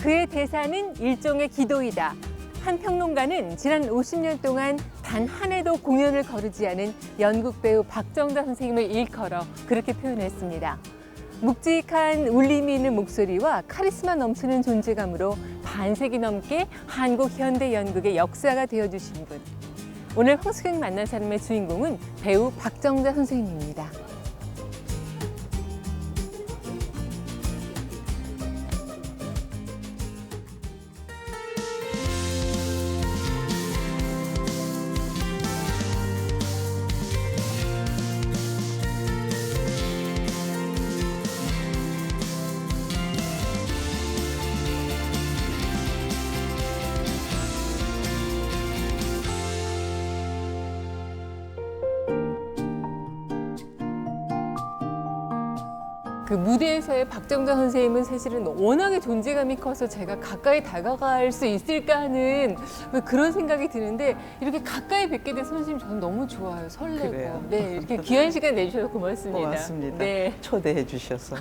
그의 대사는 일종의 기도이다. 한 평론가는 지난 50년 동안 단 한 해도 공연을 거르지 않은 연극 배우 박정자 선생님을 일컬어 그렇게 표현했습니다. 묵직한 울림이 있는 목소리와 카리스마 넘치는 존재감으로 반세기 넘게 한국 현대 연극의 역사가 되어주신 분. 오늘 황수경 만난 사람의 주인공은 배우 박정자 선생님입니다. 그 무대에서의 박정자 선생님은 사실은 워낙에 존재감이 커서 제가 가까이 다가갈 수 있을까 하는 그런 생각이 드는데 이렇게 가까이 뵙게 돼서 선생님 저는 너무 좋아요. 설레고. 그래요? 네, 이렇게 귀한 시간 내주셔서 고맙습니다. 고맙습니다. 네. 초대해 주셔서.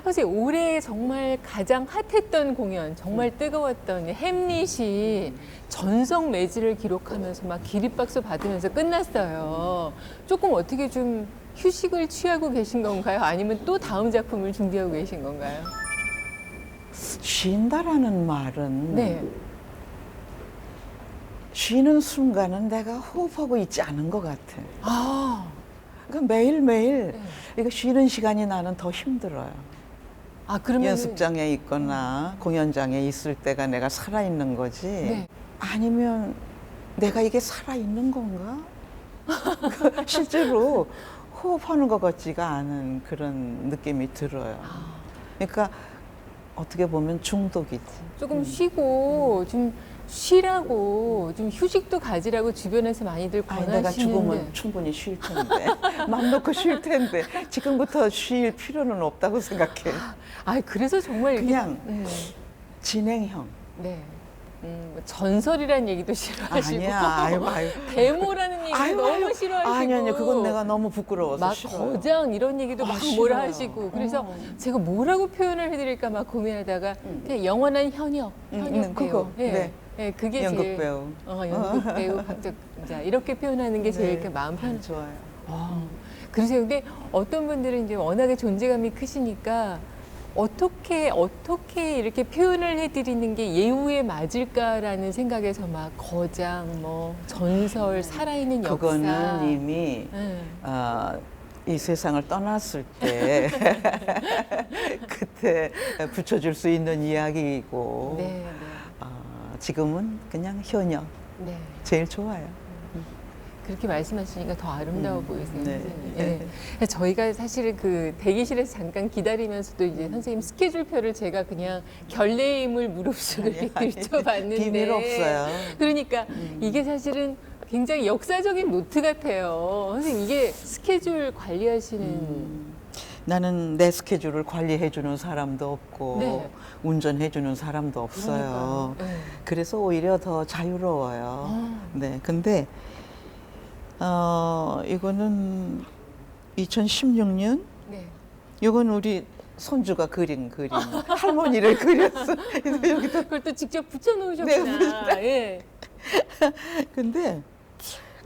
선생님 올해 정말 가장 핫했던 공연, 정말 뜨거웠던 햄릿이 전성 매진을 기록하면서 막 기립박수 받으면서 끝났어요. 조금 어떻게 좀 휴식을 취하고 계신 건가요? 아니면 또 다음 작품을 준비하고 계신 건가요? 쉰다라는 말은 네. 쉬는 순간은 내가 호흡하고 있지 않은 것 같아. 아, 그러니까 매일매일 네. 이거 쉬는 시간이 나는 더 힘들어요. 그러면 연습장에 있거나 공연장에 있을 때가 내가 살아있는 거지. 네. 아니면 내가 이게 살아있는 건가? 실제로 호흡하는 것 같지가 않은 그런 느낌이 들어요. 그러니까 어떻게 보면 중독이지. 조금 쉬고 좀 쉬라고 좀 휴식도 가지라고 주변에서 많이들 아니, 내가 죽으면 권하시는데 충분히 쉴 텐데 맘 놓고 쉴 텐데 지금부터 쉴 필요는 없다고 생각해. 그래서 정말 이렇게 그냥 진행형. 네. 전설이라는 얘기도 싫어하시고 아니야. 아유. 데모라는 얘기도 아유, 너무 아유. 싫어하시고 아니, 그건 내가 너무 부끄러워서 막 싫어요. 거장 이런 얘기도 막 뭐라 싫어요. 하시고 그래서 제가 뭐라고 표현을 해드릴까 막 고민하다가 그냥 영원한 현역 배우. 그거. 네. 네, 그게 연극 제일 배우. 연극 배우 박정자 이렇게 표현하는 게 제일 이렇게 마음 편. 좋아요. 그러세요. 근데 어떤 분들은 이제 워낙에 존재감이 크시니까 어떻게 이렇게 표현을 해드리는 게 예우에 맞을까라는 생각에서 막 거장, 뭐 전설, 살아있는 역사. 그거는 이미 이 세상을 떠났을 때 그때 붙여줄 수 있는 이야기이고 네, 지금은 그냥 현역 네. 제일 좋아요. 그렇게 말씀하시니까 더 아름다워 보이세요, 네. 선생님. 네. 저희가 사실은 그 대기실에서 잠깐 기다리면서도 이제 선생님 스케줄표를 제가 그냥 결례임을 무릅쓰고 이렇게 들춰봤는데 비밀 없어요. 그러니까 이게 사실은 굉장히 역사적인 노트 같아요. 선생님 이게 스케줄 관리하시는 나는 내 스케줄을 관리해 주는 사람도 없고 네. 운전해 주는 사람도 없어요. 그러니까요. 네. 그래서 오히려 더 자유로워요. 네, 근데 이거는 2016년. 네. 이건 우리 손주가 그린 그림. 할머니를 그렸어. 그래서 여기다. 그걸 또 직접 붙여놓으셨구나. 예. 근데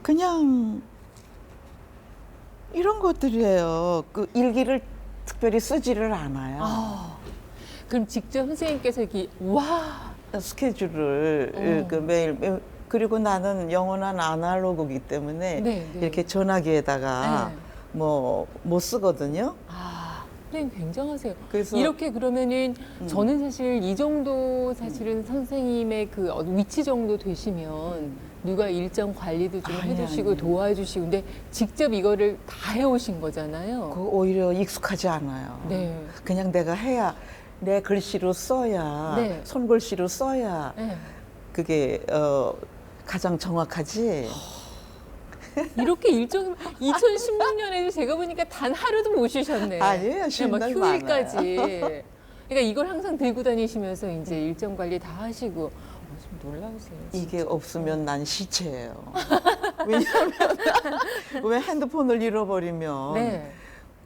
그냥 이런 것들이에요. 그 일기를 특별히 쓰지를 않아요. 그럼 직접 선생님께서 이렇게 와. 스케줄을 그 매일 그리고 나는 영원한 아날로그이기 때문에 네. 이렇게 전화기에다가 뭐 못 쓰거든요. 선생님 굉장하세요. 그래서 이렇게 그러면은 저는 사실 이 정도 사실은 선생님의 그 위치 정도 되시면 누가 일정 관리도 좀 해주시고 도와주시고 근데 직접 이거를 다 해오신 거잖아요. 그 오히려 익숙하지 않아요. 네. 그냥 내가 해야 내 글씨로 써야 네. 손글씨로 써야 네. 그게 가장 정확하지. 이렇게 일정 2016년에도 제가 보니까 단 하루도 못 쉬셨네요. 아니에요. 쉬는 막 날 휴일까지. 많아요. 그러니까 이걸 항상 들고 다니시면서 이제 일정 관리 다 하시고 좀 놀라우세요. 이게 없으면 난 시체예요. 왜냐하면 왜 핸드폰을 잃어버리면 네.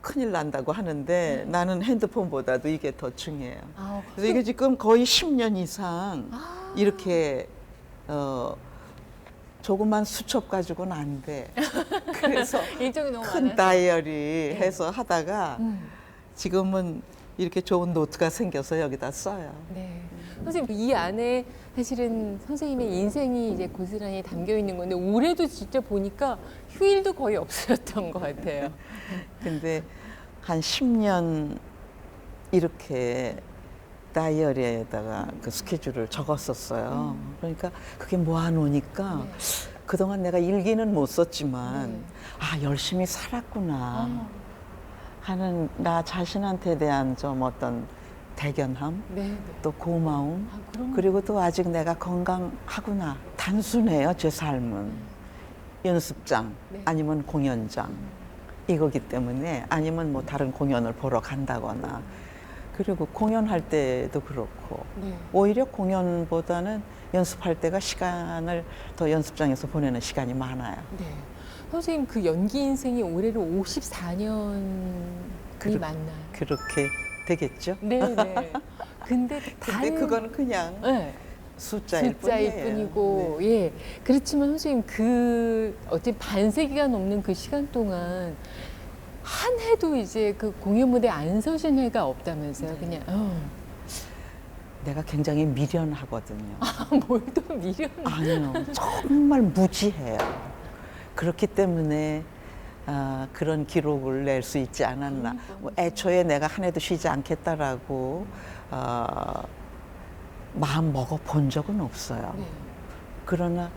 큰일 난다고 하는데 나는 핸드폰보다도 이게 더 중요해요. 아, 그래서 이게 지금 거의 10년 이상 이렇게 조그만 수첩 가지고는 안 돼. 그래서 일정이 너무 큰 많아서. 다이어리 해서 하다가 음. 지금은 이렇게 좋은 노트가 생겨서 여기다 써요. 네. 선생님, 이 안에 사실은 선생님의 인생이 이제 고스란히 담겨 있는 건데, 올해도 진짜 보니까 휴일도 거의 없으셨던 것 같아요. 근데 한 10년 이렇게 다이어리에다가 그 스케줄을 적었었어요. 그러니까 그게 모아놓으니까 네. 그동안 내가 일기는 못 썼지만 네. 아, 열심히 살았구나 아, 하는 나 자신한테 대한 좀 어떤 대견함, 네. 네. 또 고마움, 아, 그럼. 그리고 또 아직 내가 건강하구나. 단순해요, 제 삶은. 연습장 네. 아니면 공연장 이거기 때문에, 아니면 뭐 다른 공연을 보러 간다거나, 그리고 공연할 때도 그렇고 네. 오히려 공연보다는 연습할 때가 시간을 더 연습장에서 보내는 시간이 많아요. 네. 선생님, 그 연기 인생이 올해로 54년이 그렇- 맞나요? 그렇게 되겠죠? 네, 네. 근데 근데 그건 그냥 네. 숫자일 숫자일 뿐이에요. 뿐이고, 네. 예. 그렇지만 선생님, 그, 어째 반세기가 넘는 그 시간 동안 한 해도 이제 그 공연 무대에 안 서신 해가 없다면서요, 그냥. 내가 굉장히 미련하거든요. 뭘 또 미련. 아니요, 정말 무지해요. 그렇기 때문에 그런 기록을 낼 수 있지 않았나. 뭐 애초에 내가 한 해도 쉬지 않겠다라고 마음 먹어 본 적은 없어요. 네. 그러나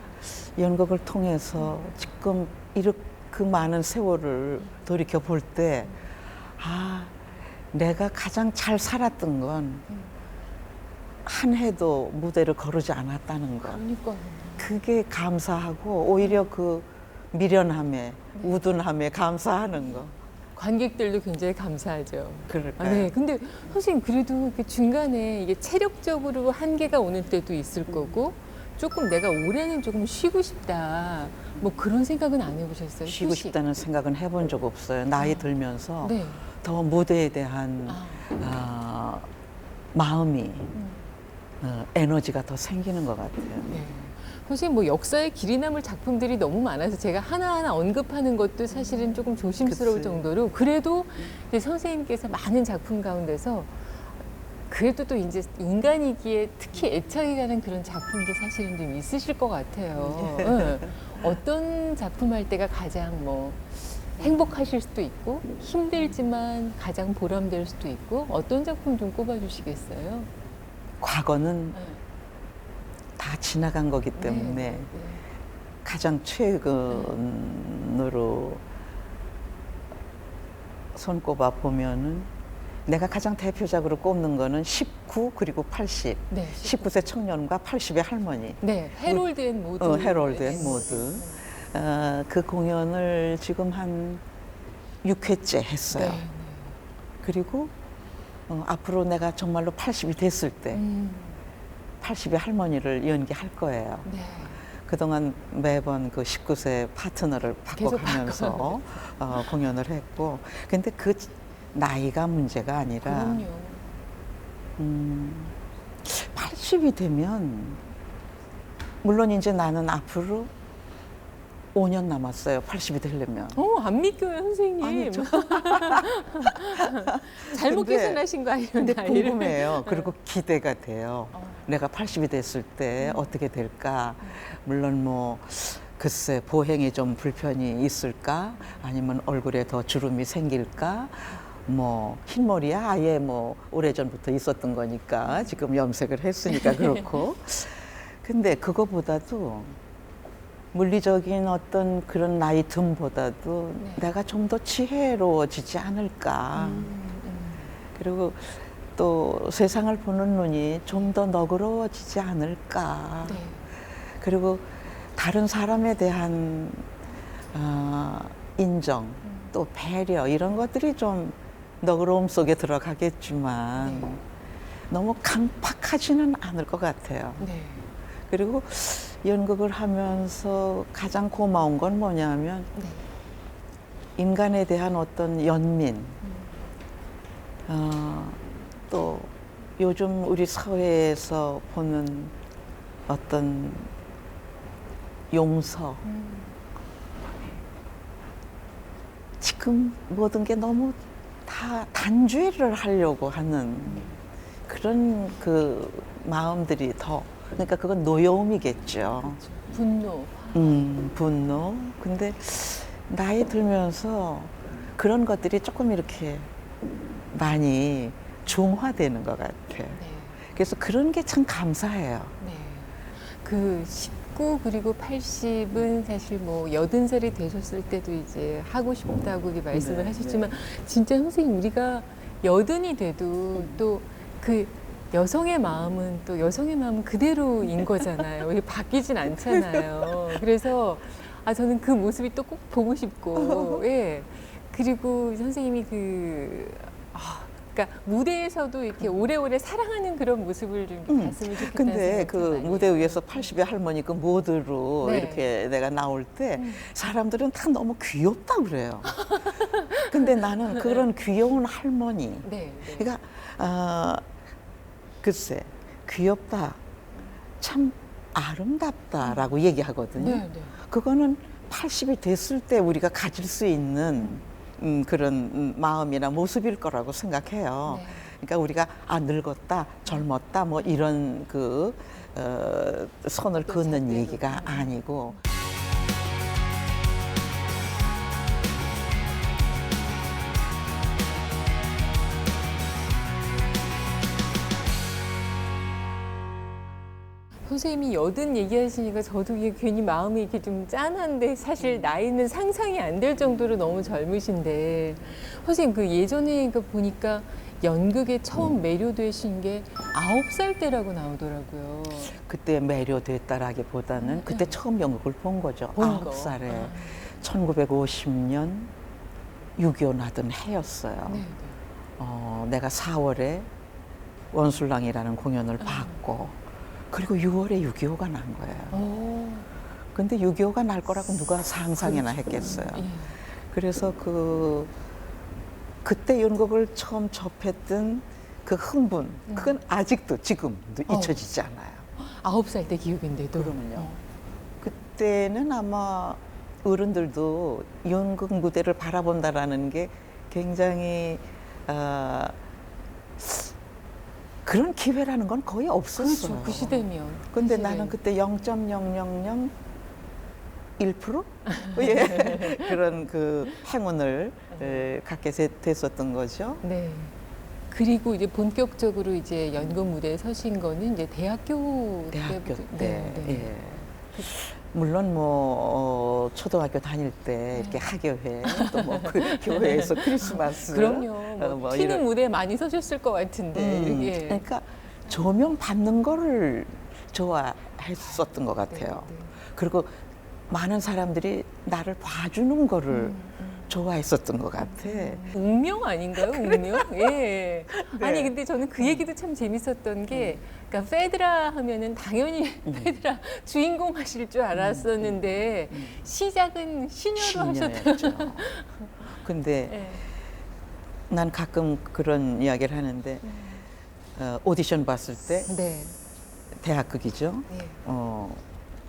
연극을 통해서 지금 이렇게 그 많은 세월을 돌이켜 볼 때, 아, 내가 가장 잘 살았던 건 한 해도 무대를 거르지 않았다는 것. 그러니까요. 그게 감사하고, 오히려 그 미련함에, 우둔함에 감사하는 거. 관객들도 굉장히 감사하죠. 그럴까요? 네. 근데 선생님, 그래도 그 중간에 이게 체력적으로 한계가 오는 때도 있을 거고, 조금 내가 올해는 조금 쉬고 싶다. 뭐 그런 생각은 안 해보셨어요? 쉬고 휴식. 싶다는 생각은 해본 적 없어요. 나이 들면서 네. 더 무대에 대한 아. 마음이, 에너지가 더 생기는 것 같아요. 네. 선생님, 뭐 역사에 길이 남을 작품들이 너무 많아서 제가 하나하나 언급하는 것도 사실은 조금 조심스러울 그치. 정도로, 그래도 이제 선생님께서 많은 작품 가운데서 그래도 또 이제 인간이기에 특히 애착이 가는 그런 작품도 사실은 좀 있으실 것 같아요. 응. 어떤 작품 할 때가 가장 뭐 행복하실 수도 있고, 힘들지만 가장 보람될 수도 있고, 어떤 작품 좀 꼽아주시겠어요? 과거는 네. 다 지나간 거기 때문에 네. 가장 최근으로 손꼽아 보면은, 내가 가장 대표작으로 꼽는 거는 19 그리고 80. 네. 19세 청년과 80의 할머니. 네, 해롤드 앤 모드. 해롤드 앤 모드. 그 공연을 지금 한 6회째 했어요. 네. 그리고 앞으로 내가 정말로 80이 됐을 때 80의 할머니를 연기할 거예요. 네. 그동안 매번 그 19세 파트너를 계속 바꿔가면서 공연을 했고, 근데 그 나이가 문제가 아니라 그럼요. 80이 되면, 물론 이제 나는 앞으로 5년 남았어요. 80이 되려면. 안 믿겨요, 선생님. 아니, 잘못 근데- 계산하신 거 아니에요, 근데 나이를? 궁금해요. 그리고 기대가 돼요. 내가 80이 됐을 때 어떻게 될까? 물론 뭐 글쎄, 보행에 좀 불편이 있을까? 아니면 얼굴에 더 주름이 생길까? 뭐 흰머리야 아예 뭐 오래전부터 있었던 거니까 지금 염색을 했으니까 그렇고. 근데 그거보다도 물리적인 어떤 그런 나이 듦보다도 네. 내가 좀 더 지혜로워지지 않을까. 그리고 또 세상을 보는 눈이 좀 더 너그러워지지 않을까. 네. 그리고 다른 사람에 대한 인정, 또 배려, 이런 것들이 좀 너그러움 속에 들어가겠지만 네. 너무 강팍하지는 않을 것 같아요. 네. 그리고 연극을 하면서 가장 고마운 건 뭐냐면 네. 인간에 대한 어떤 연민, 또 요즘 우리 사회에서 보는 어떤 용서, 지금 모든 게 너무 다 단죄를 하려고 하는 그런 그 마음들이 더, 그러니까 그건 노여움이겠죠. 분노. 분노. 근데 나이 들면서 그런 것들이 조금 이렇게 많이 중화되는 것 같아. 네. 그래서 그런 게 참 감사해요. 네. 그 19 그리고 80은 사실 뭐 80살이 되셨을 때도 이제 하고 싶다고 이렇게 말씀을 네, 하셨지만 진짜 선생님 우리가 80이 돼도 또 그 여성의 마음은 또 여성의 마음은 그대로인 거잖아요. 이게 바뀌진 않잖아요. 그래서 저는 그 모습이 또 꼭 보고 싶고, 예. 그리고 선생님이 그러니까 무대에서도 이렇게 오래오래 사랑하는 그런 모습을 좀 봤으면 좋겠다는 근데 생각이 그 많이 무대 해요. 위에서 80의 할머니 그 모드로 네. 이렇게 내가 나올 때 사람들은 다 너무 귀엽다 그래요. 근데 나는 그런 귀여운 할머니, 네, 네. 그러니까 글쎄 귀엽다, 참 아름답다라고 얘기하거든요. 네, 네. 그거는 80이 됐을 때 우리가 가질 수 있는 그런 마음이나 모습일 거라고 생각해요. 네. 그러니까 우리가 늙었다, 젊었다, 뭐 이런 선을 긋는 잣대로. 얘기가 아니고. 선생님이 80 얘기하시니까 저도 이게 괜히 마음이 이렇게 좀 짠한데 사실 나이는 상상이 안 될 정도로 너무 젊으신데 선생님 그 예전에 보니까 연극에 처음 매료되신 게 9살 때라고 나오더라고요. 그때 매료됐다라기보다는 그때 처음 연극을 본 거죠. 본 거. 9살에. 1950년 6.25 나던 해였어요. 네, 네. 내가 4월에 원술랑이라는 공연을 봤고, 그리고 6월에 6.25가 난 거예요. 오, 근데 6.25가 날 거라고 누가 상상이나 했겠어요. 예. 그래서 그때 연극을 처음 접했던 그 흥분, 그건 아직도 지금도 잊혀지지 않아요. 9살 때 기억인데도. 그러면요. 그때는 아마 어른들도 연극 무대를 바라본다라는 게 굉장히 그런 기회라는 건 거의 없었어요. 그렇죠. 그 시대면. 근데 그 나는 시대에. 그때 0.001% 예, 그런 그 행운을 갖게 됐었던 거죠. 네. 그리고 이제 본격적으로 이제 연극 무대에 서신 거는 이제 대학교 대학교 때부터. 때. 네, 네. 예. 물론 뭐 초등학교 다닐 때 이렇게 학예회 또 뭐 그 교회에서 크리스마스 그럼요. 뭐 튀는 이런. 무대 많이 서셨을 것 같은데. 이게. 그러니까 조명 받는 거를 좋아했었던 것 같아요. 네, 네. 그리고 많은 사람들이 나를 봐주는 거를 좋아했었던 것 같아. 운명 아닌가요? 운명? 예. 네. 아니 근데 저는 그 얘기도 참 재밌었던 게, 그러니까 페드라 하면은 당연히 페드라 주인공 하실 줄 알았었는데 시작은 시녀로 하셨다. 신녀였죠. 근데 예. 난 가끔 그런 이야기를 하는데 오디션 봤을 때 네. 대학극이죠. 네.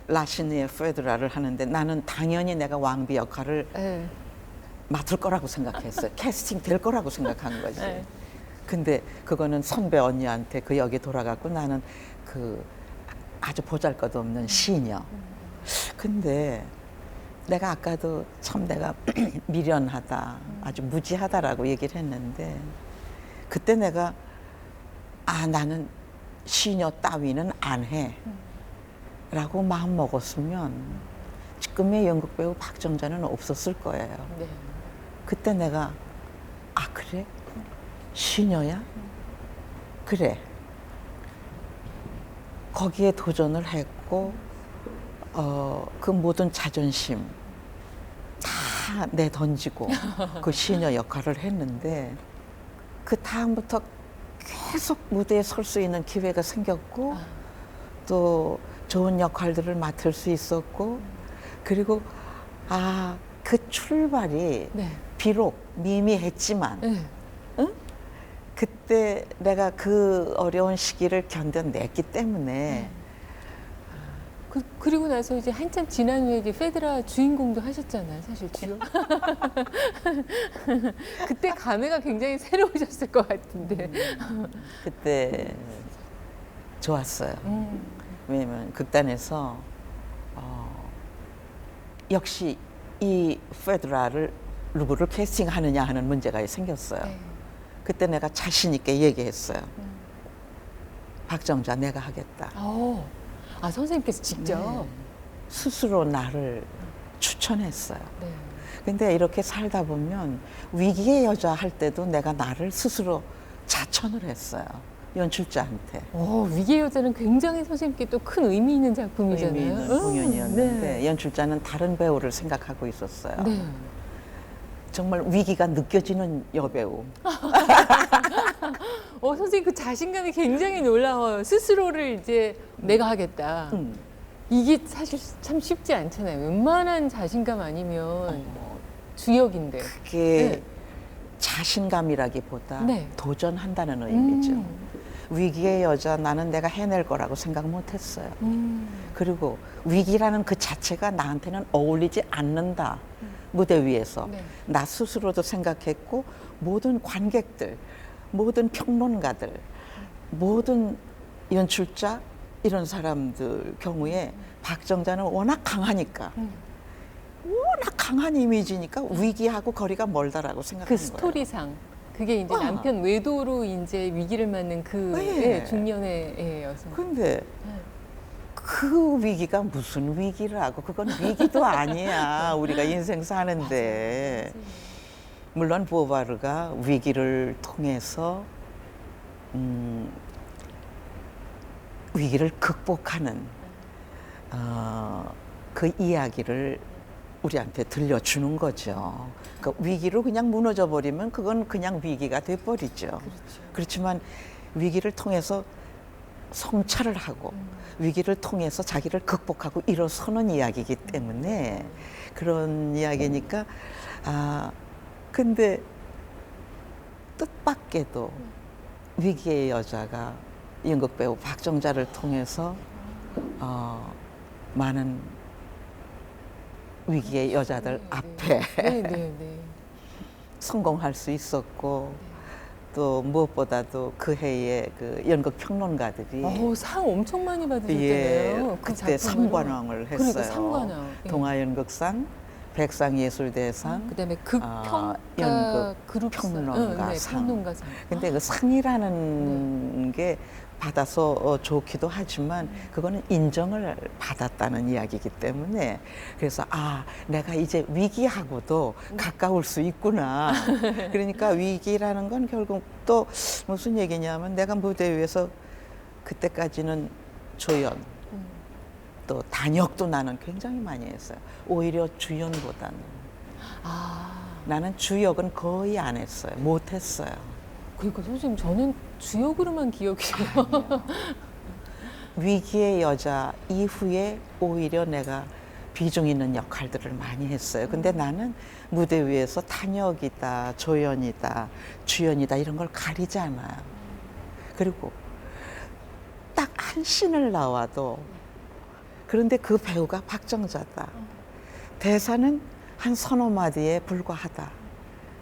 라시니의 페드라를 하는데 나는 당연히 내가 왕비 역할을 예. 맡을 거라고 생각했어요. 캐스팅 될 거라고 생각한 거지. 네. 근데 그거는 선배 언니한테 그 역이 돌아갔고 나는 그 아주 보잘것없는 시녀. 근데 내가 아까도 참 내가 미련하다, 아주 무지하다라고 얘기를 했는데 그때 내가 나는 시녀 따위는 안 해. 라고 마음 먹었으면 지금의 연극 배우 박정자는 없었을 거예요. 네. 그때 내가 그래? 시녀야? 그래. 거기에 도전을 했고 그 모든 자존심 다 내던지고 그 시녀 역할을 했는데 그 다음부터 계속 무대에 설 수 있는 기회가 생겼고 또 좋은 역할들을 맡을 수 있었고 그리고 그 출발이 네. 비록 미미했지만 네. 그때 내가 그 어려운 시기를 견뎌냈기 때문에 그리고 나서 이제 한참 지난 후에 이제 페드라 주인공도 하셨잖아요, 사실 주요. 그때 감회가 굉장히 새로우셨을 것 같은데. 그때 좋았어요. 왜냐면 극단에서 역시 이 페드라를 누구를 캐스팅하느냐 하는 문제가 생겼어요. 네. 그때 내가 자신 있게 얘기했어요. 박정자 내가 하겠다. 아, 선생님께서 직접. 네. 스스로 나를 추천했어요. 네. 근데 이렇게 살다 보면 위기의 여자 할 때도 내가 나를 스스로 자천을 했어요. 연출자한테. 위기의 여자는 굉장히 선생님께 또 큰 의미 있는 작품이잖아요. 의미 있는 공연이었는데 네. 연출자는 다른 배우를 생각하고 있었어요. 네. 정말 위기가 느껴지는 여배우. 선생님 그 자신감이 굉장히 놀라워요. 스스로를 이제 내가 하겠다. 이게 사실 참 쉽지 않잖아요. 웬만한 자신감 아니면 주역인데. 그게 네. 자신감이라기보다 네. 도전한다는 의미죠. 위기의 여자 나는 내가 해낼 거라고 생각 못했어요. 그리고 위기라는 그 자체가 나한테는 어울리지 않는다. 무대 위에서. 네. 나 스스로도 생각했고 모든 관객들, 모든 평론가들, 모든 연출자 이런 사람들 경우에 박정자는 워낙 강하니까 워낙 강한 이미지니까 위기하고 거리가 멀다라고 생각한 그 거예요. 스토리상. 그게 이제 남편 외도로 이제 위기를 맞는 그 네. 중년의 여성. 근데 그 위기가 무슨 위기라고? 그건 위기도 아니야. 우리가 인생 사는데. 물론 보바르가 위기를 통해서 위기를 극복하는 그 이야기를 우리한테 들려주는 거죠. 그러니까 위기로 그냥 무너져 버리면 그건 그냥 위기가 돼버리죠. 그렇죠. 그렇지만 위기를 통해서 성찰을 하고 위기를 통해서 자기를 극복하고 일어서는 이야기이기 때문에 그런 이야기니까 근데 뜻밖에도 위기의 여자가 연극 배우 박정자를 통해서 많은 위기의 여자들 앞에 성공할 수 있었고 또 무엇보다도 그 해에 그 연극 평론가들이 상 엄청 많이 받으셨잖아요. 예, 그 그때 작품으로. 상관왕을 했어요. 그러니까 상관왕. 예. 동아연극상, 백상예술대상, 그다음에 극평가 연극 그룹상, 평론가상. 평론가상. 근데 그 상이라는 게 받아서 좋기도 하지만 그거는 인정을 받았다는 이야기이기 때문에 그래서 내가 이제 위기하고도 가까울 수 있구나. 그러니까 위기라는 건 결국 또 무슨 얘기냐면 내가 무대 위에서 그때까지는 조연 또 단역도 나는 굉장히 많이 했어요. 오히려 주연보다는. 나는 주역은 거의 안 했어요. 못 했어요. 그러니까 선생님 저는 주역으로만 기억이 돼요. 위기의 여자 이후에 오히려 내가 비중 있는 역할들을 많이 했어요. 근데 나는 무대 위에서 단역이다, 조연이다, 주연이다 이런 걸 가리지 않아요. 그리고 딱 한 씬을 나와도 그런데 그 배우가 박정자다. 대사는 한 서너 마디에 불과하다.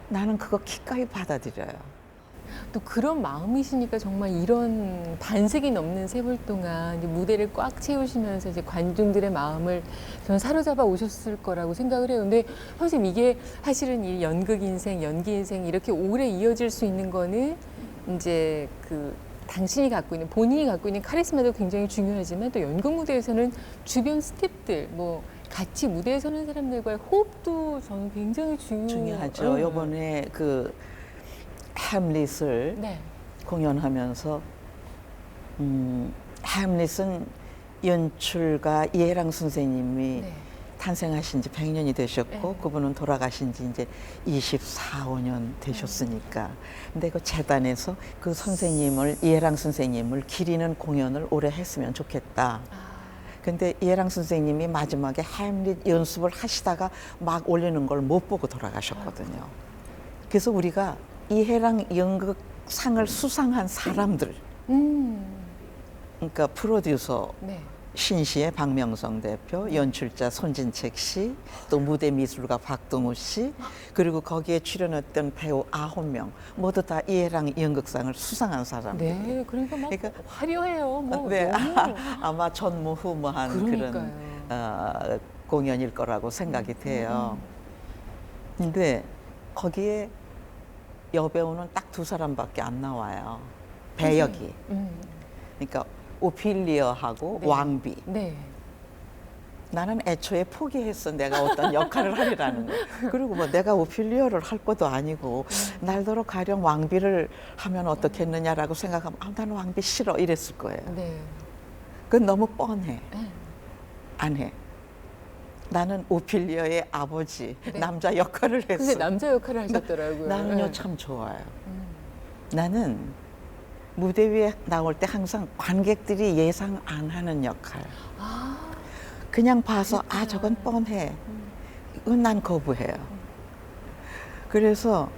나는 그거 기꺼이 받아들여요. 또 그런 마음이시니까 정말 이런 반세기 넘는 세월 동안 이제 무대를 꽉 채우시면서 이제 관중들의 마음을 저는 사로잡아 오셨을 거라고 생각을 해요. 근데 선생님 이게 사실은 이 연극 인생, 연기 인생 이렇게 오래 이어질 수 있는 거는 이제 그 당신이 갖고 있는 본인이 갖고 있는 카리스마도 굉장히 중요하지만 또 연극 무대에서는 주변 스태프들 뭐 같이 무대에 서는 사람들과의 호흡도 저는 굉장히 중요하죠. 이번에 그 햄릿을 공연하면서 햄릿은 연출가 이해랑 선생님이 탄생하신 지 100년이 되셨고 그분은 돌아가신 지 이제 24, 5년 되셨으니까 근데 그 재단에서 그 선생님을 이해랑 선생님을 기리는 공연을 오래 했으면 좋겠다. 근데 이해랑 선생님이 마지막에 햄릿 연습을 하시다가 막 올리는 걸 못 보고 돌아가셨거든요. 그래서 우리가 이해랑 연극상을 수상한 사람들, 그러니까 프로듀서 네. 신시의 박명성 대표, 연출자 손진책 씨, 또 무대 미술가 박동우 씨, 그리고 거기에 출연했던 배우 9명 모두 다 이해랑 연극상을 수상한 사람들. 네, 그러니까 막 그러니까 화려해요. 뭐 네, 너무. 아마 전무후무한 그러니까요. 그런 공연일 거라고 생각이 돼요. 근데 거기에 여배우는 딱 2사람밖에 안 나와요. 배역이. 그러니까 오피리어하고 네. 왕비. 네. 나는 애초에 포기했어. 내가 어떤 역할을 하리라는 거. 그리고 뭐 내가 오피리어를 할 것도 아니고 날더러 가령 왕비를 하면 어떻겠느냐라고 생각하면 아, 나는 왕비 싫어 이랬을 거예요. 네. 그건 너무 뻔해. 네. 안 해. 나는 오피리어의 아버지 네. 남자 역할을 했어. 근데 남자 역할을 하셨더라고요. 나는요 네. 참 좋아요. 나는 무대 위에 나올 때 항상 관객들이 예상 안 하는 역할. 아, 그냥 봐서 아 저건 뻔해. 이건 난 거부해요. 그래서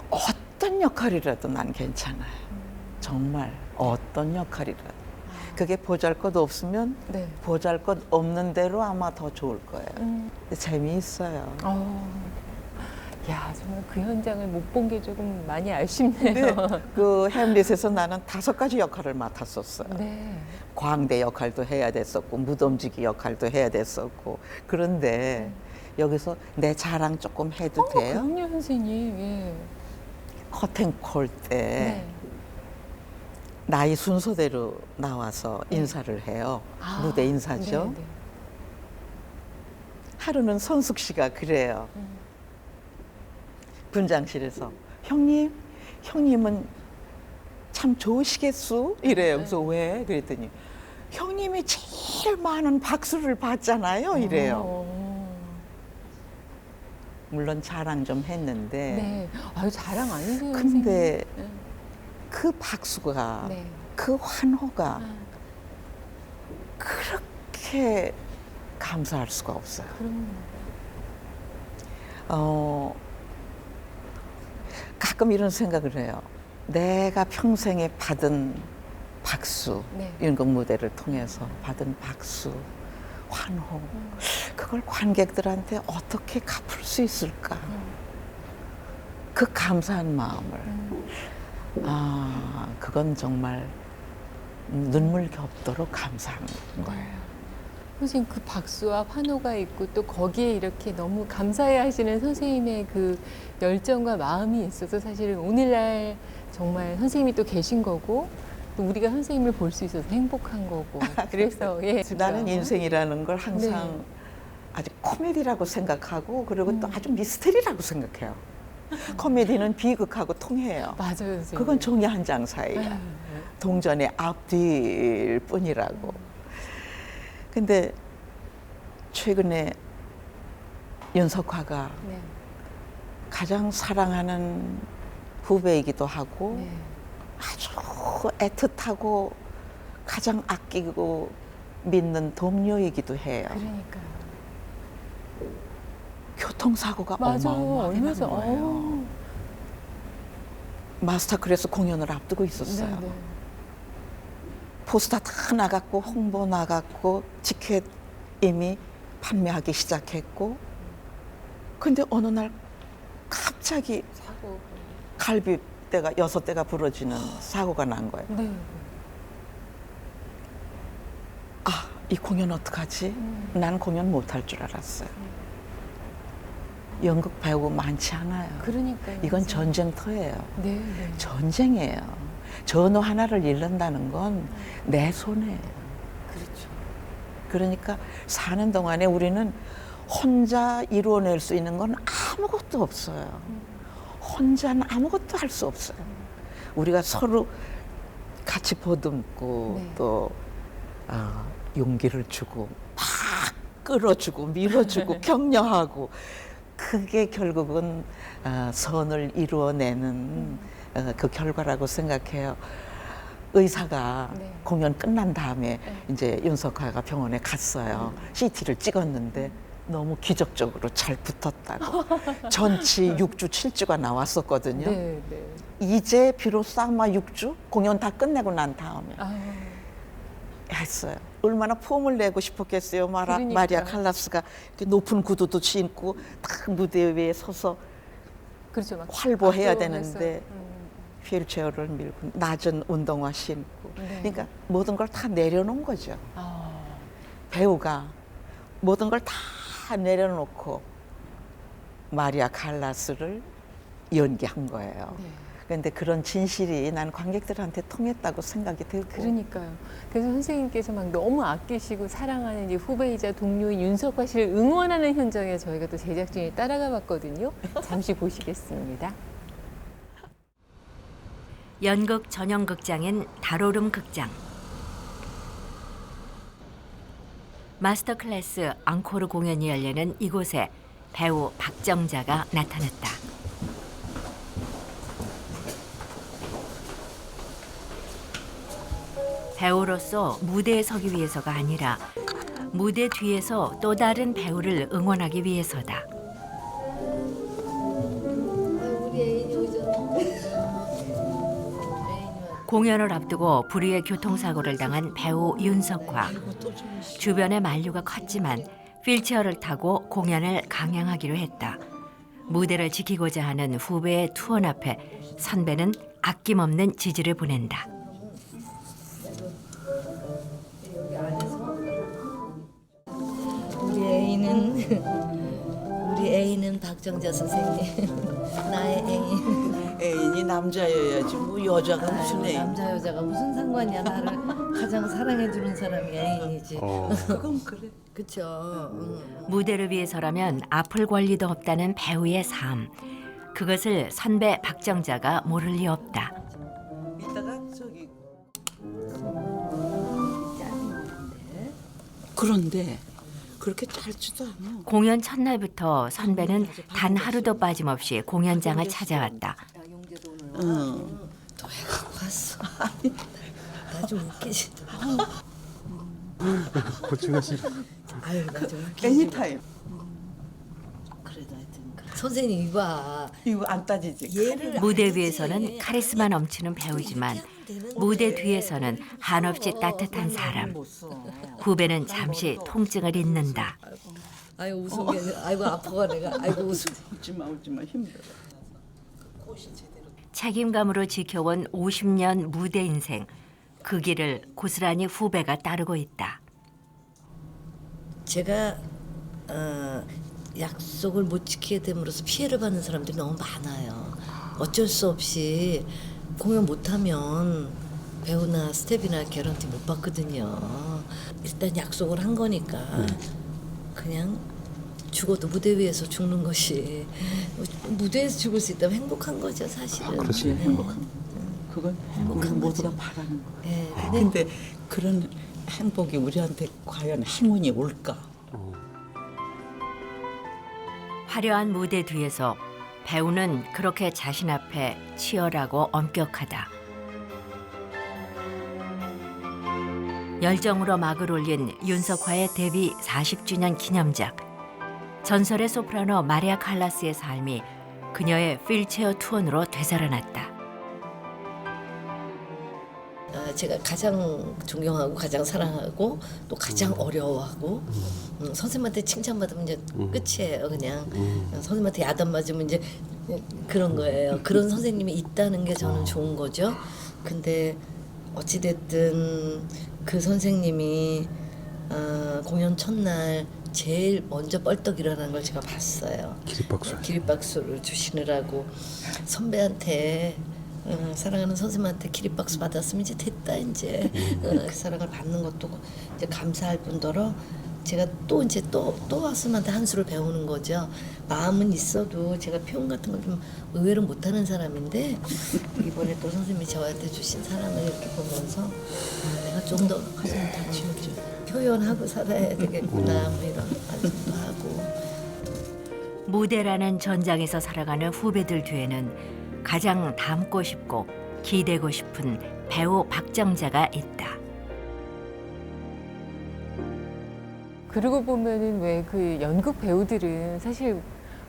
어떤 역할이라도 난 괜찮아요. 정말 어떤 역할이라도. 그게 보잘것 없으면 네. 보잘것 없는 대로 아마 더 좋을 거예요. 재미있어요. 야, 정말 그 현장을 못 본 게 조금 많이 아쉽네요. 근데 그 햄릿에서 나는 5가지 역할을 맡았었어요. 네. 광대 역할도 해야 됐었고 무덤지기 역할도 해야 됐었고 그런데 여기서 내 자랑 조금 해도 돼요? 그럼요, 선생님. 예. 커튼콜 때 네. 나이 순서대로 나와서 인사를 해요. 무대 인사죠. 네, 네. 하루는 선숙 씨가 그래요. 분장실에서 형님은 참 좋으시겠소? 이래요. 그래서 왜? 그랬더니 형님이 제일 많은 박수를 받잖아요. 이래요. 물론 자랑 좀 했는데 네. 아유, 자랑 아니세요, 근데 선생님. 그 박수가 네. 그 환호가 그렇게 감사할 수가 없어요. 가끔 이런 생각을 해요. 내가 평생에 받은 박수, 네. 연극 무대를 통해서 받은 박수, 환호, 그걸 관객들한테 어떻게 갚을 수 있을까? 그 감사한 마음을. 그건 정말 눈물 겹도록 감사한 거예요. 선생님, 그 박수와 환호가 있고 또 거기에 이렇게 너무 감사해 하시는 선생님의 그 열정과 마음이 있어서 사실은 오늘날 정말 선생님이 또 계신 거고 또 우리가 선생님을 볼 수 있어서 행복한 거고 그래서 예. 나는 인생이라는 걸 항상 네. 아주 코미디라고 생각하고 그리고 또 아주 미스터리라고 생각해요. 코미디는 비극하고 통해요. 맞아요, 선생님. 그건 종이 한 장 사이야. 동전의 앞뒤일 뿐이라고. 근데 최근에 윤석화가 네. 가장 사랑하는 후배이기도 하고 네. 아주 애틋하고 가장 아끼고 믿는 동료이기도 해요. 그러니까요. 교통사고가 맞아요. 어마어마하게 얼마 난 전 거예요. 마스터 클래스 공연을 앞두고 있었어요. 네, 네. 포스터 다 나갔고 홍보 나갔고 티켓 이미 판매하기 시작했고 근데 어느 날 갑자기 사고. 갈비뼈가 6대가 부러지는 사고가 난 거예요. 네. 이 공연 어떡하지? 난 공연 못 할 줄 알았어요. 연극 배우 많지 않아요. 그러니까요. 이건 선생님. 전쟁터예요. 네, 네. 전쟁이에요. 전우 하나를 잃는다는 건 내 손해예요. 그렇죠. 그러니까 사는 동안에 우리는 혼자 이루어낼 수 있는 건 아무것도 없어요. 혼자는 아무것도 할 수 없어요. 우리가 서로 같이 보듬고 네. 또 용기를 주고 막 끌어주고 밀어주고 격려하고 그게 결국은 선을 이루어내는 그 결과라고 생각해요. 의사가 네. 공연 끝난 다음에 네. 이제 윤석화가 병원에 갔어요. CT를 찍었는데 너무 기적적으로 잘 붙었다고. 전치 6주, 7주가 나왔었거든요. 네, 네. 이제 비로소 아마 6주 공연 다 끝내고 난 다음에 아, 했어요. 얼마나 폼을 내고 싶었겠어요. 그러니까요. 마리아 칼라스가 이렇게 높은 구두도 신고 딱 무대 위에 서서 그렇죠. 막 활보해야 압도하면서, 되는데 휠체어를 밀고 낮은 운동화 신고 네. 그러니까 모든 걸 다 내려놓은 거죠. 아, 배우가 모든 걸 다 내려놓고 마리아 칼라스를 연기한 거예요. 네. 그런데 그런 진실이 난 관객들한테 통했다고 생각이 들고 그러니까요. 그래서 선생님께서 막 너무 아끼시고 사랑하는 이제 후배이자 동료인 윤석화 씨를 응원하는 현장에 저희가 또 제작진이 따라가 봤거든요. 잠시 보시겠습니다. 연극 전용 극장인 달오름 극장. 마스터 클래스 앙코르 공연이 열리는 이곳에 배우 박정자가 나타났다. 배우로서 무대에 서기 위해서가 아니라 무대 뒤에서 또 다른 배우를 응원하기 위해서다. 공연을 앞두고 불의의 교통사고를 당한 배우 윤석화. 주변의 만류가 컸지만 휠체어를 타고 공연을 강행하기로 했다. 무대를 지키고자 하는 후배의 투혼 앞에 선배는 아낌없는 지지를 보낸다. 우리 애인은 박정자 선생님. 나의 애인. 애인이 남자여야지 뭐 여자가 무슨 애인. 남자 여자가 무슨 상관이야. 나를 가장 사랑해주는 사람이 애인이지. 그건 그래. 그쵸. 무대를 위해서라면 아플 권리도 없다는 배우의 삶. 그것을 선배 박정자가 모를 리 없다. 이따가 저기 그런데 그렇게 짧지도 않아. 공연 첫날부터 선배는 단 하루도 빠짐없이 공연장을 찾아왔다. 응. 또 애가 왔어. 나 좀 웃기지. 고충하시. 아유 나 좀 웃기지. 애니타임. 그래도 하여튼 선생님 이봐. 이거 안 따지지. 얘를 무대 알지. 위에서는 카리스마 넘치는 배우지만 무대 뒤에서는 한없이 따뜻한 사람. 못 써. 후배는 잠시 통증을 잊는다. 아유 웃은 게 아니라 아이고 아파가 내가. 아이고 웃음. 웃지 마 힘들어. 책임감으로 지켜온 50년 무대 인생. 그 길을 고스란히 후배가 따르고 있다. 제가 약속을 못 지키게 됨으로써 피해를 받는 사람들이 너무 많아요. 어쩔 수 없이 공연 못하면 배우나 스텝이나 개런티 못 받거든요. 일단 약속을 한 거니까 그냥 죽어도 무대 위에서 죽는 것이 무대에서 죽을 수 있다면 행복한 거죠 사실은. 그렇지 행복한 거. 그건 우리 행복한 모두가 거지. 바라는 거. 네, 근데 그런 행복이 우리한테 과연 행운이 올까? 화려한 무대 뒤에서 배우는 그렇게 자신 앞에 치열하고 엄격하다. 열정으로 막을 올린 윤석화의 데뷔 40주년 기념작. 전설의 소프라노 마리아 칼라스의 삶이 그녀의 휠체어 투혼으로 되살아났다. 제가 가장 존경하고 가장 사랑하고 또 가장 어려워하고 선생님한테 칭찬받으면 이제 끝이에요 그냥. 선생님한테 야단 맞으면 이제 그런 거예요. 그런 선생님이 있다는 게 저는 좋은 거죠. 근데 어찌됐든 그 선생님이 공연 첫날 제일 먼저 뻘떡 일어나는 걸 제가 봤어요. 기립박수. 기립박수를 주시느라고 선배한테 사랑하는 선생님한테 기립박수 받았으면 이제 됐다 이제 그 사랑을 받는 것도 이제 감사할 뿐더러 제가 또 이제 또 선생님한테 한 수를 배우는 거죠. 마음은 있어도 제가 표현 같은 걸 좀 의외로 못하는 사람인데 이번에 또 선생님이 저한테 주신 사랑을 이렇게 보면서 내가 좀 더 표현하고 살아야 되겠구나 뭐 이런 말씀도 하고. 무대라는 전장에서 살아가는 후배들 뒤에는 가장 닮고 싶고 기대고 싶은 배우 박정자가 있다. 그러고 보면은 왜 그 연극 배우들은 사실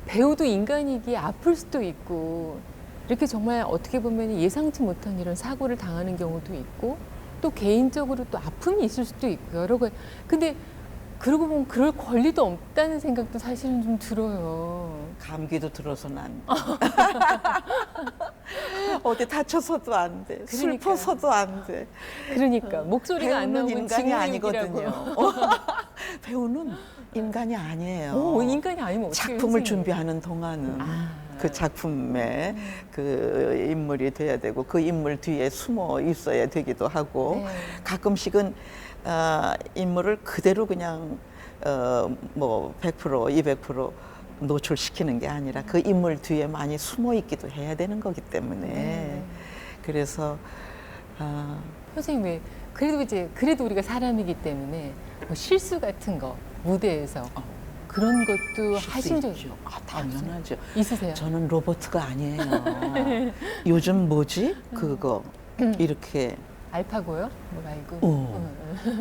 배우도 인간이기에 아플 수도 있고 이렇게 정말 어떻게 보면 예상치 못한 이런 사고를 당하는 경우도 있고 또 개인적으로 또 아픔이 있을 수도 있고 여러 가지. 근데 그러고 보면 그럴 권리도 없다는 생각도 사실은 좀 들어요. 감기도 들어서는 안 돼. 어디 다쳐서도 안 돼. 그러니까. 슬퍼서도 안 돼. 그러니까 목소리가 안 배우는 나오면 인간이 아니거든요. 직무유기라고. 배우는 인간이 아니에요. 오, 인간이 아니면 어떻게 작품을 선생님. 준비하는 동안은 그 작품에 그 인물이 돼야 되고 그 인물 뒤에 숨어 있어야 되기도 하고 네. 가끔씩은 인물을 그대로 그냥 뭐 100%, 200% 노출시키는 게 아니라 그 인물 뒤에 많이 숨어 있기도 해야 되는 거기 때문에 네. 그래서 선생님 왜 그래도 우리가 사람이기 때문에 뭐 실수 같은 거 무대에서 그런 것도 하신 적 있죠. 당연하죠. 있으세요? 저는 로봇가 아니에요. 요즘 뭐지? 그거 이렇게 알파고요? 뭐 말고.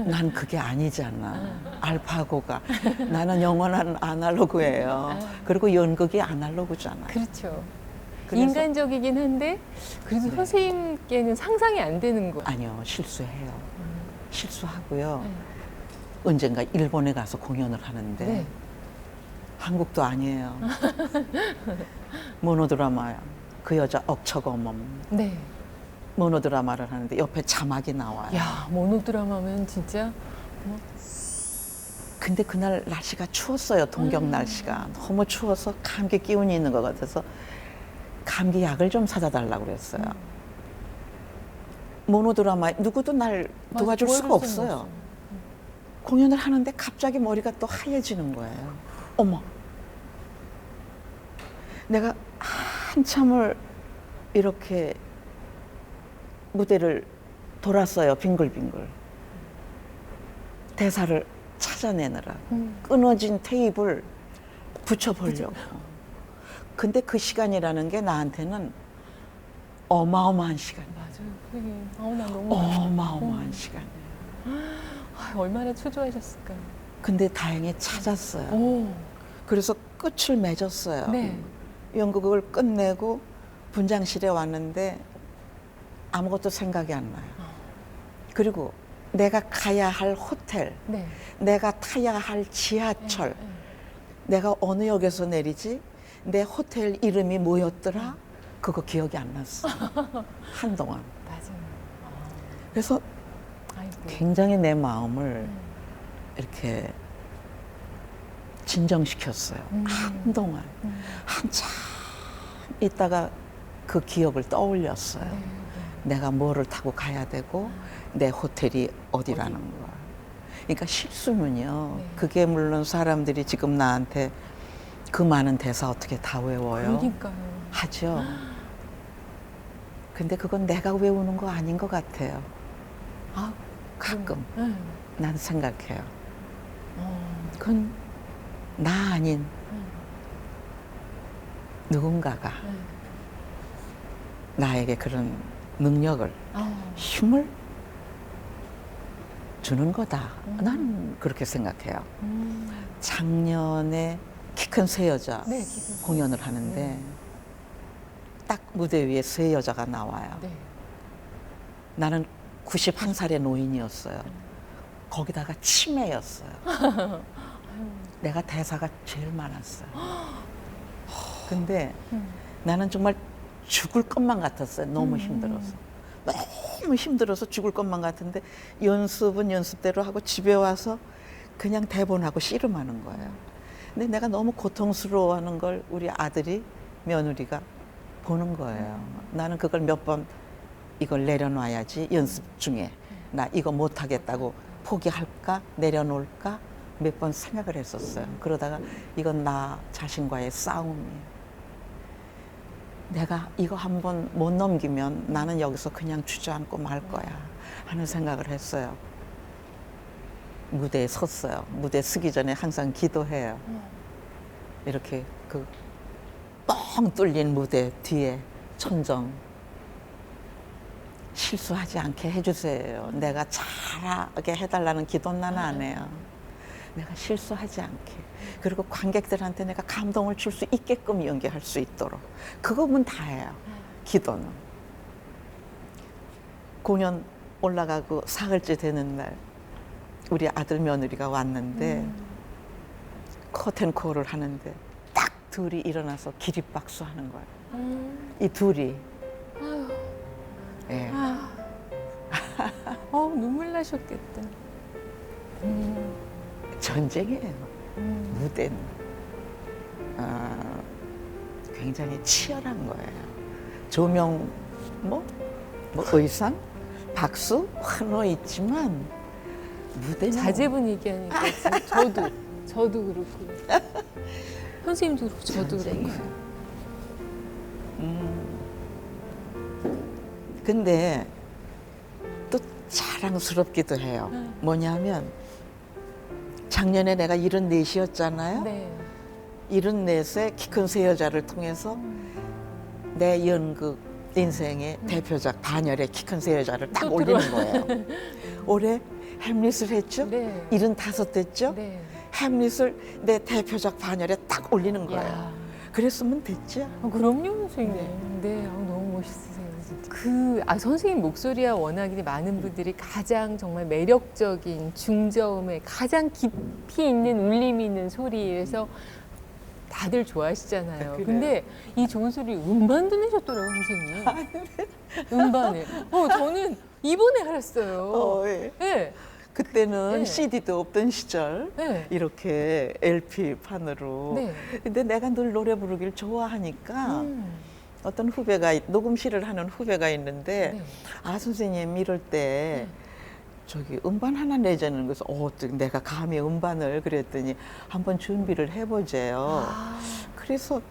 난 그게 아니잖아. 알파고가. 나는 영원한 아날로그예요. 그리고 연극이 아날로그잖아. 그렇죠. 그래서- 인간적이긴 한데 그래도 네. 선생님께는 상상이 안 되는 거. 아니요, 실수해요. 실수하고요. 언젠가 일본에 가서 공연을 하는데 네. 한국도 아니에요. 모노드라마야. 그 여자 억척어멈. 네. 모노드라마를 하는데 옆에 자막이 나와요. 야 모노드라마면 진짜 근데 그날 날씨가 추웠어요. 동경 날씨가. 너무 추워서 감기 기운이 있는 것 같아서 감기 약을 좀 사다 달라고 그랬어요. 모노드라마 누구도 날 도와줄 맞아, 수가 도와줄 수는 없어요. 없어요. 공연을 하는데 갑자기 머리가 또 하얘지는 거예요. 어머. 내가 한참을 이렇게 무대를 돌았어요. 빙글빙글. 대사를 찾아내느라. 끊어진 테이프를 붙여보려고. 근데 그 시간이라는 게 나한테는 어마어마한 시간이에요. 맞아요. 그게 나 너무 어마어마한 시간이에요. 얼마나 초조하셨을까. 근데 다행히 찾았어요. 오. 그래서 끝을 맺었어요. 네. 연극을 끝내고 분장실에 왔는데 아무것도 생각이 안 나요. 그리고 내가 가야 할 호텔, 네. 내가 타야 할 지하철, 내가 어느 역에서 내리지, 내 호텔 이름이 뭐였더라? 그거 기억이 안 났어. 한동안. 맞아요. 그래서 아이고. 굉장히 내 마음을 이렇게 진정시켰어요. 한동안. 한참 있다가 그 기억을 떠올렸어요. 내가 뭐를 타고 가야 되고 내 호텔이 어디라는 거야. 그러니까 실수면요. 네. 그게 물론 사람들이 지금 나한테 그 많은 대사 어떻게 다 외워요? 그러니까요. 하죠. 근데 그건 내가 외우는 거 아닌 것 같아요. 아, 가끔 네. 난 생각해요. 어, 그건 나 아닌 누군가가 네. 나에게 그런 능력을, 아, 힘을 주는 거다. 나는 그렇게 생각해요. 작년에 키 큰 새 여자 네, 기분. 공연을 하는데 딱 무대 위에 새 여자가 나와요. 네. 나는 91살의 노인이었어요. 거기다가 치매였어요. 내가 대사가 제일 많았어요. 근데 나는 정말 죽을 것만 같았어요. 너무 힘들어서. 너무 힘들어서 죽을 것만 같은데 연습은 연습대로 하고 집에 와서 그냥 대본하고 씨름하는 거예요. 근데 내가 너무 고통스러워하는 걸 우리 아들이, 며느리가 보는 거예요. 나는 그걸 몇 번 이걸 내려놔야지 연습 중에 나 이거 못하겠다고 포기할까 내려놓을까 몇 번 생각을 했었어요. 그러다가 이건 나 자신과의 싸움이에요. 내가 이거 한번 못 넘기면 나는 여기서 그냥 주저앉고 말 거야 하는 생각을 했어요. 무대에 섰어요. 무대 서기 전에 항상 기도해요. 이렇게 그 뻥 뚫린 무대 뒤에 천정 실수하지 않게 해주세요. 내가 잘하게 해달라는 기도는 나는 안 해요. 내가 실수하지 않게. 그리고 관객들한테 내가 감동을 줄 수 있게끔 연기할 수 있도록. 그거면 다예요. 기도는. 공연 올라가고 사흘째 되는 날 우리 아들 며느리가 왔는데 커튼콜을 하는데 딱 둘이 일어나서 기립박수 하는 거예요. 이 둘이. 예. 눈물 나셨겠다. 전쟁이에요. 무대는 굉장히 치열한 거예요. 조명, 뭐 의상, 박수, 환호 있지만 무대는 자제 분위기 하니까 저도 그렇고 선생님도 그렇고 저도 그렇고. 전쟁이에요. 근데 또 자랑스럽기도 해요. 뭐냐면 작년에 내가 74이었잖아요. 네. 74세 키 큰 새 여자를 통해서 내 연극 인생의 대표작 반열의 키 큰 새 여자를 딱 또 올리는 거예요. 올해 햄릿을 했죠. 네. 75 됐죠. 네. 햄릿을 내 대표작 반열에 딱 올리는 거예요. 야. 그랬으면 됐죠. 그럼요, 선생님. 네, 너무 멋있으세요, 진짜. 선생님 목소리와 워낙에 많은 분들이 가장 정말 매력적인 중저음에 가장 깊이 있는 울림이 있는 소리에서 다들 좋아하시잖아요. 그래요. 근데 이 좋은 소리 음반도 내셨더라고요, 선생님. 음반을. 저는 이번에 알았어요. 예. 네. 그때는 네. CD도 없던 시절 네. 이렇게 LP판으로. 네. 근데 내가 늘 노래 부르기를 좋아하니까 어떤 후배가 녹음실을 하는 후배가 있는데 네. 아 선생님 이럴 때 저기 음반 하나 내자는 거서 내가 감히 음반을 그랬더니 한번 준비를 해보재요. 그래서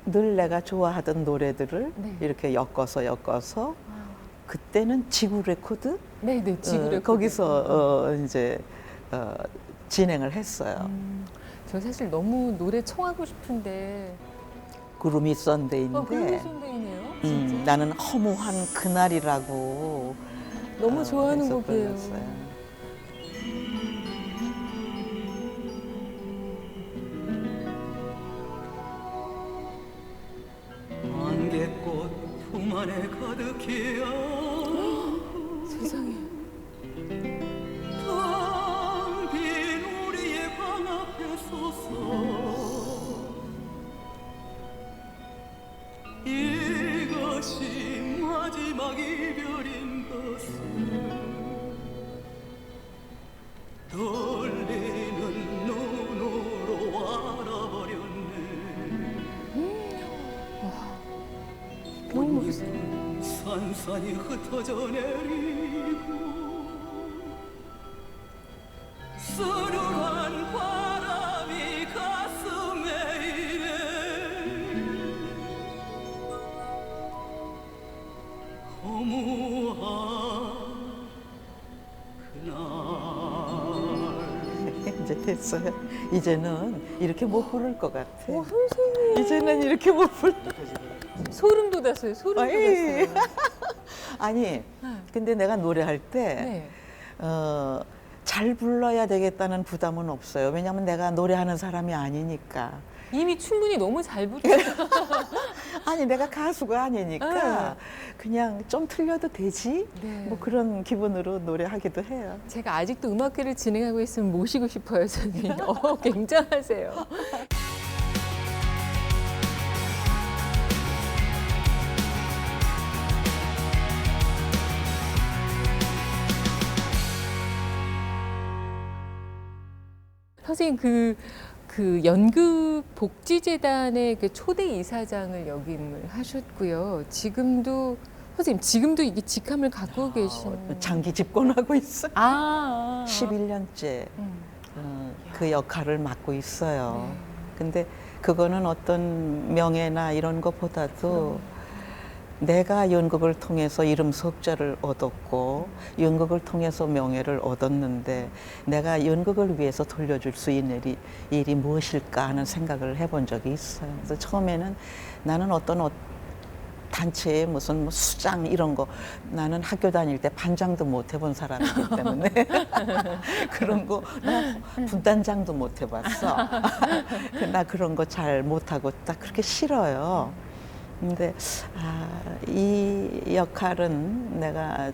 늘 내가 좋아하던 노래들을 네. 이렇게 엮어서 그때는 지구 레코드 네, 지구를 거기서 이제 진행을 했어요. 저 사실 너무 노래 청하고 싶은데 구름이 썬데이인데 그런 선배이네요. 나는 허무한 그날이라고 너무 좋아하는 해서 곡이에요. 불렀어요. 안개꽃 품 안에 가득히 세상에. 텅빈 우리의 방 앞에 서서 이것이 마지막 이별인 것을 떨리는 눈으로 알아버렸네. 너무 멋있어요. 산산이 흩어져 내리고 서늘한 바람이 가슴에 이래 허무한 그날. 이제 됐어요. 이제는 이렇게 못 부를 것 같아. 선생님. 이제는 이렇게 못 부를. 소름 돋았어요. 소름 아이. 돋았어요. 아니, 근데 내가 노래할 때 네. 잘 불러야 되겠다는 부담은 없어요. 왜냐하면 내가 노래하는 사람이 아니니까. 이미 충분히 너무 잘 부르세요. 아니 내가 가수가 아니니까 그냥 좀 틀려도 되지? 네. 뭐 그런 기분으로 노래하기도 해요. 제가 아직도 음악회를 진행하고 있으면 모시고 싶어요, 선생님. 굉장하세요. 선생님 그 연극복지재단의 그 초대 이사장을 역임을 하셨고요. 지금도 이게 직함을 갖고 계신. 장기 집권하고 있어. 아. 11년째 그 역할을 맡고 있어요. 네. 근데 그거는 어떤 명예나 이런 것보다도 내가 연극을 통해서 이름 석자를 얻었고 연극을 통해서 명예를 얻었는데 내가 연극을 위해서 돌려줄 수 있는 일이 무엇일까 하는 생각을 해본 적이 있어요. 그래서 처음에는 나는 어떤 단체에 무슨 뭐 수장 이런 거 나는 학교 다닐 때 반장도 못 해본 사람이기 때문에 그런 거 나 분단장도 못 해봤어. 나 그런 거 잘 못하고 딱 그렇게 싫어요. 근데 이 역할은 내가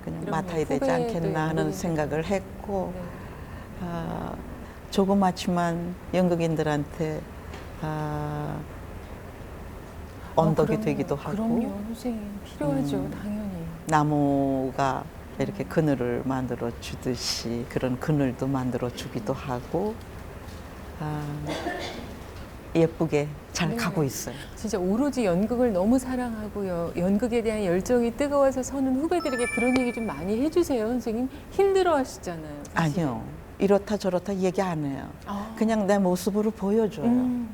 그냥 그럼요. 맡아야 되지 후배도 않겠나 하는 연극인들. 생각을 했고 네. 조그맣지만 연극인들한테 언덕이 그럼요. 되기도 하고 그럼요, 선생님 필요하죠, 당연히. 나무가 이렇게 그늘을 만들어 주듯이 그런 그늘도 만들어 주기도 하고 예쁘게 잘 네. 가고 있어요. 진짜 오로지 연극을 너무 사랑하고요. 연극에 대한 열정이 뜨거워서 서는 후배들에게 그런 얘기 좀 많이 해주세요, 선생님. 힘들어하시잖아요. 사실은. 아니요. 이렇다 저렇다 얘기 안 해요. 아. 그냥 내 모습으로 보여줘요.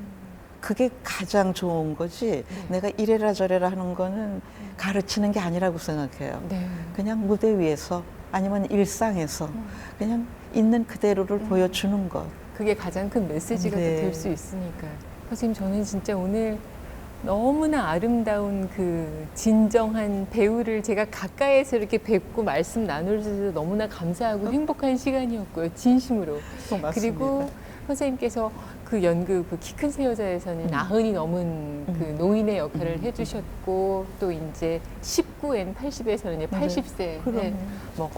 그게 가장 좋은 거지. 내가 이래라 저래라 하는 거는 가르치는 게 아니라고 생각해요. 네. 그냥 무대 위에서 아니면 일상에서 그냥 있는 그대로를 보여주는 것. 그게 가장 큰 메시지가 네. 될 수 있으니까. 선생님, 저는 진짜 오늘 너무나 아름다운 그 진정한 배우를 제가 가까이에서 이렇게 뵙고 말씀 나눌 수 너무나 감사하고 행복한 시간이었고요. 진심으로. 고맙습니다. 그리고 선생님께서 그 연극 그 키 큰 새 여자에서는 90이 넘은 그 노인의 역할을 해주셨고 또 이제 19N 80에서는 이제 80세. 그럼요.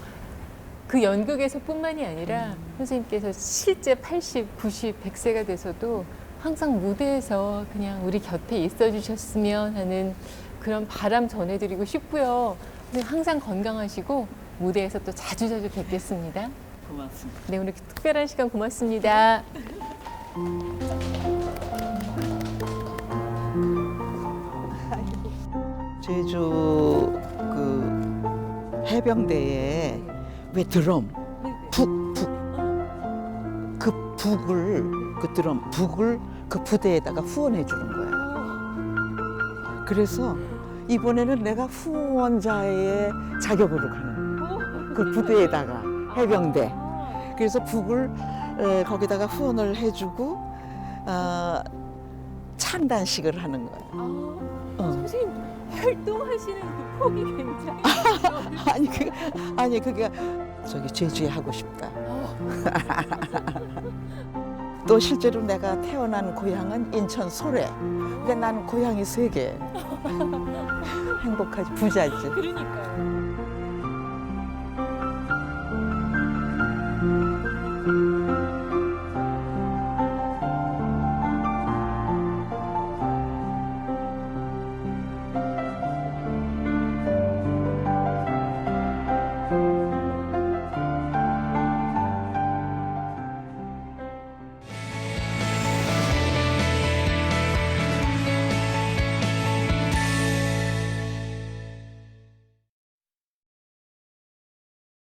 그 연극에서뿐만이 아니라 선생님께서 실제 80, 90, 100세가 돼서도 항상 무대에서 그냥 우리 곁에 있어 주셨으면 하는 그런 바람 전해드리고 싶고요. 선생님 항상 건강하시고 무대에서 또 자주자주 뵙겠습니다. 고맙습니다. 네, 오늘 특별한 시간 고맙습니다. 제주 그 해병대에 왜 드럼 그 북을 그 드럼 북을 그 부대에다가 후원해 주는 거야. 그래서 이번에는 내가 후원자의 자격으로 가는 그 부대에다가 해병대. 그래서 북을 거기다가 후원을 해주고 찬단식을 하는 거야. 선생님 활동하시는 그 폭이 굉장히 아니 그게 저기 제주에 하고 싶다. 또 실제로 내가 태어난 고향은 인천 소래. 그러니까 나는 고향이 세 개. 행복하지 부자지. 그러니까요.